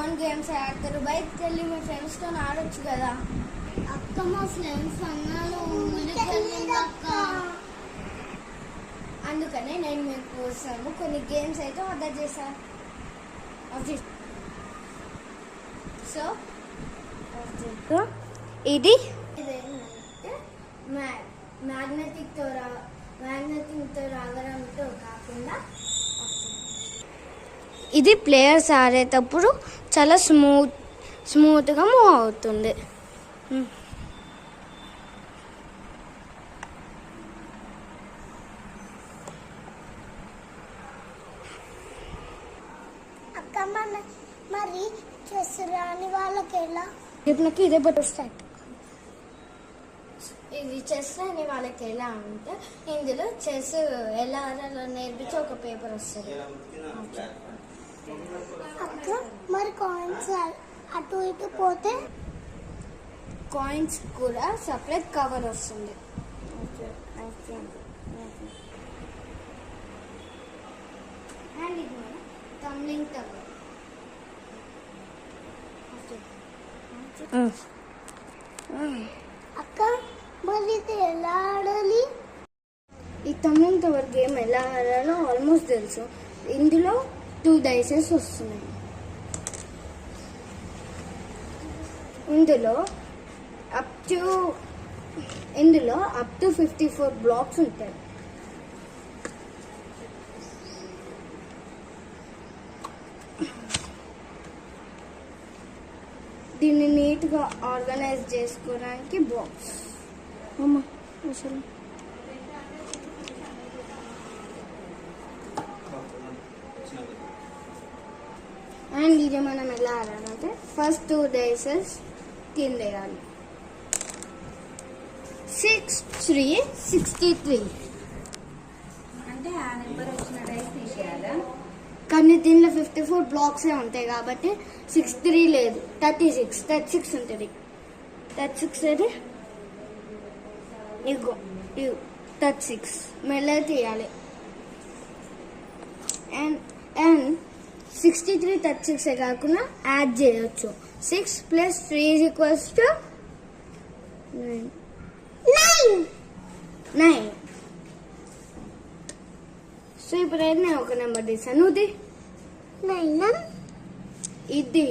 Common games ఆడతారు. బయటకు వెళ్ళి మీ ఫ్రెండ్స్తో ఆడొచ్చు కదా. అక్క మా ఫ్రెండ్స్ అన్నారు అందుకనే నేను మీకోసము కొన్ని గేమ్స్ అయితే ఆర్డర్ చేశాను. సో ఇది మ్యాగ్నెటిక్తో రాగడంతో కాకుండా ఇది ప్లేయర్స్ ఆడేటప్పుడు చాలా స్మూత్గా మూవ్ అవుతుంది. అక్క మరి చెస్ రాని వాళ్ళకి ఎలా? ఇదే స్టార్ట్. ఇది చెస్ అని వాళ్ళకి ఎలా అంటే ఇందులో చెస్ ఎలా ఆడాలో నేర్పించి ఒక పేపర్ వస్తుంది. అక్క మరి కాయిన్స్ అటు ఇటు పోతే కాయిన్స్ కూడా సపరేట్ కవర్ వస్తుంది. అండ్ ఇది మన టంబ్లింగ్ కవర్. అక్క మరి ఇది ఎలా ఆడాలి? ఈ టంబ్లింగ్ టవర్ గేమ్ ఎలా ఆడాలో ఆల్మోస్ట్ తెలుసు. ఇందులో 2 డైసెస్ వస్తున్నాయి. ఇందులో అప్ టు 54 బ్లాక్స్ ఉంటాయి. దీన్ని నీట్గా ఆర్గనైజ్ చేసుకోవడానికి బాక్స్. అసలు అండ్ ఇది మనం ఎలా ఆడాలంటే ఫస్ట్ 2 డైసెస్ కింద వేయాలి. 6, 3, 63 అంటే ఆ నెంబర్ వచ్చిన డైస్ తీసేయాలా? కానీ దీనిలో 54 బ్లాక్సే ఉంటాయి కాబట్టి 63 లేదు, 36 ఉంటుంది. 36 అయితే ఇగో 36 మెల్లగా తీయాలి. అండ్ 63, 36 కాకుండా యాడ్ చేయొచ్చు. 6 + 3 = 9. సో ఇప్పుడైతే నేను ఒక నెంబర్ తీసాను. నువ్వు నైన్ ఇది